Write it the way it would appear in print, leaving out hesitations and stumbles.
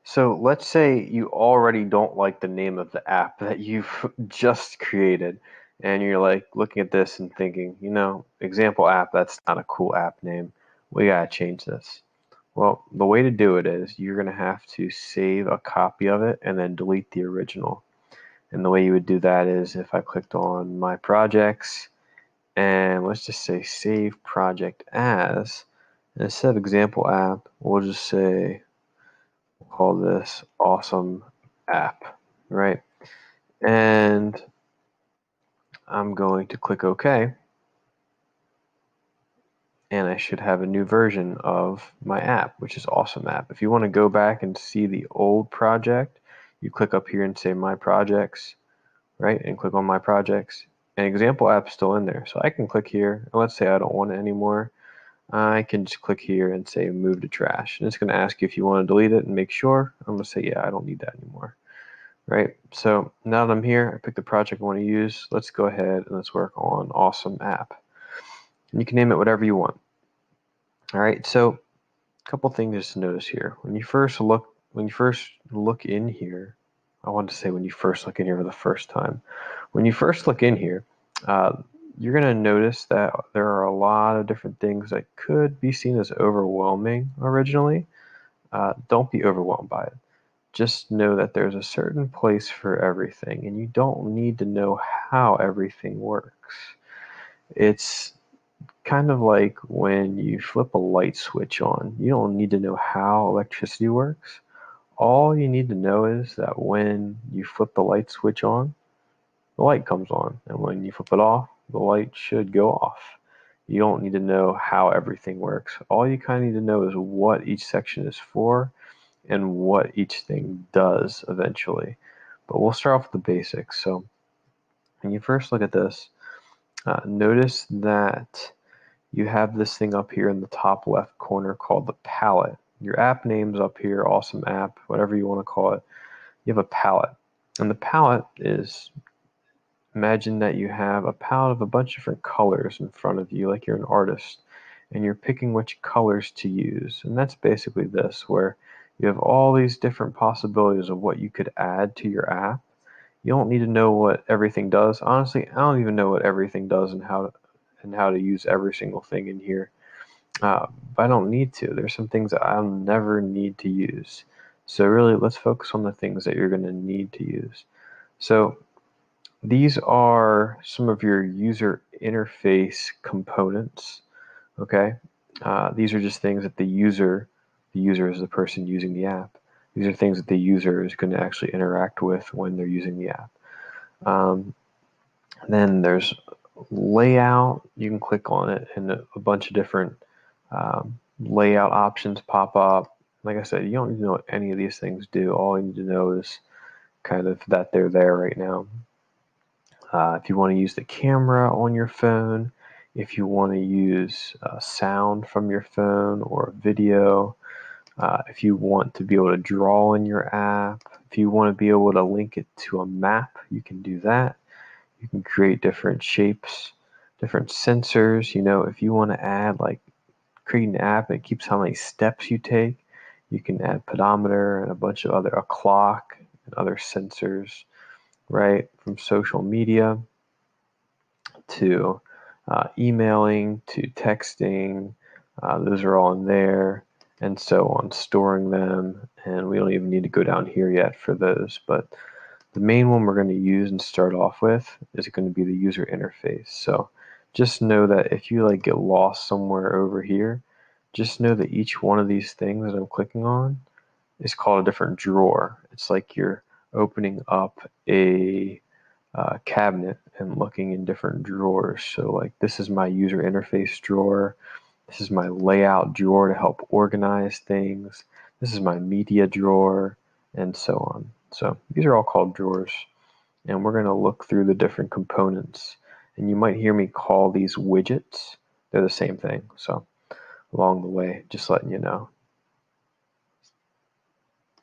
So let's say you already don't like the name of the app that you've just created, and you're like looking at this and thinking, example app, that's not a cool app name. We gotta change this. Well, the way to do it is you're gonna have to save a copy of it and then delete the original. And the way you would do that is if I clicked on My Projects and let's just say Save Project As, and instead of example app, we'll just say call this awesome app, right? And I'm going to click OK, and I should have a new version of my app, which is awesome app. If you want to go back and see the old project, you click up here and say My Projects, right? And click on My Projects. And example app's still in there. So I can click here, and let's say I don't want it anymore. I can just click here and say Move to Trash. And it's going to ask you if you want to delete it and make sure. I'm going to say, yeah, I don't need that anymore. Right, so now that I'm here, I pick the project I want to use. Let's go ahead and let's work on awesome app. And you can name it whatever you want. All right, so a couple things to notice here. When you first look in here, I want to say when you first look in here for the first time. When you first look in here, you're going to notice that there are a lot of different things that could be seen as overwhelming originally. Don't be overwhelmed by it. Just know that there's a certain place for everything, and you don't need to know how everything works. It's kind of like when you flip a light switch on. You don't need to know how electricity works. All you need to know is that when you flip the light switch on, the light comes on, and when you flip it off, the light should go off. You don't need to know how everything works. All you kind of need to know is what each section is for and what each thing does eventually. But we'll start off with the basics. So when you first look at this, notice that you have this thing up here in the top left corner called the palette. Your app name's up here, awesome app, whatever you want to call it. You have a palette. And the palette is, imagine that you have a palette of a bunch of different colors in front of you, like you're an artist, and you're picking which colors to use. And that's basically this, where you have all these different possibilities of what you could add to your app. You don't need to know what everything does. Honestly, I don't even know what everything does and how to use every single thing in here. But I don't need to. There's some things that I'll never need to use. So really, let's focus on the things that you're going to need to use. So these are some of your user interface components. Okay, these are just things that the user is the person using the app. These are things that the user is going to actually interact with when they're using the app. Then there's layout. You can click on it and a bunch of different layout options pop up. Like I said, you don't need to know what any of these things do. All you need to know is kind of that they're there right now. If you want to use the camera on your phone, if you want to use sound from your phone or video, if you want to be able to draw in your app, if you want to be able to link it to a map, you can do that. You can create different shapes, different sensors. If you want to add, like, create an app that keeps how many steps you take, you can add pedometer and a bunch of a clock and other sensors, right? From social media to emailing to texting, those are all in there, and so on, storing them. And we don't even need to go down here yet for those, but the main one we're going to use and start off with is going to be the user interface. So just know that if you get lost somewhere over here, just know that each one of these things that I'm clicking on is called a different drawer. It's like you're opening up a cabinet and looking in different drawers. So this is my user interface drawer. This is my layout drawer to help organize things. This is my media drawer, and so on. So these are all called drawers, and we're going to look through the different components. And you might hear me call these widgets. They're the same thing. So along the way, just letting you know.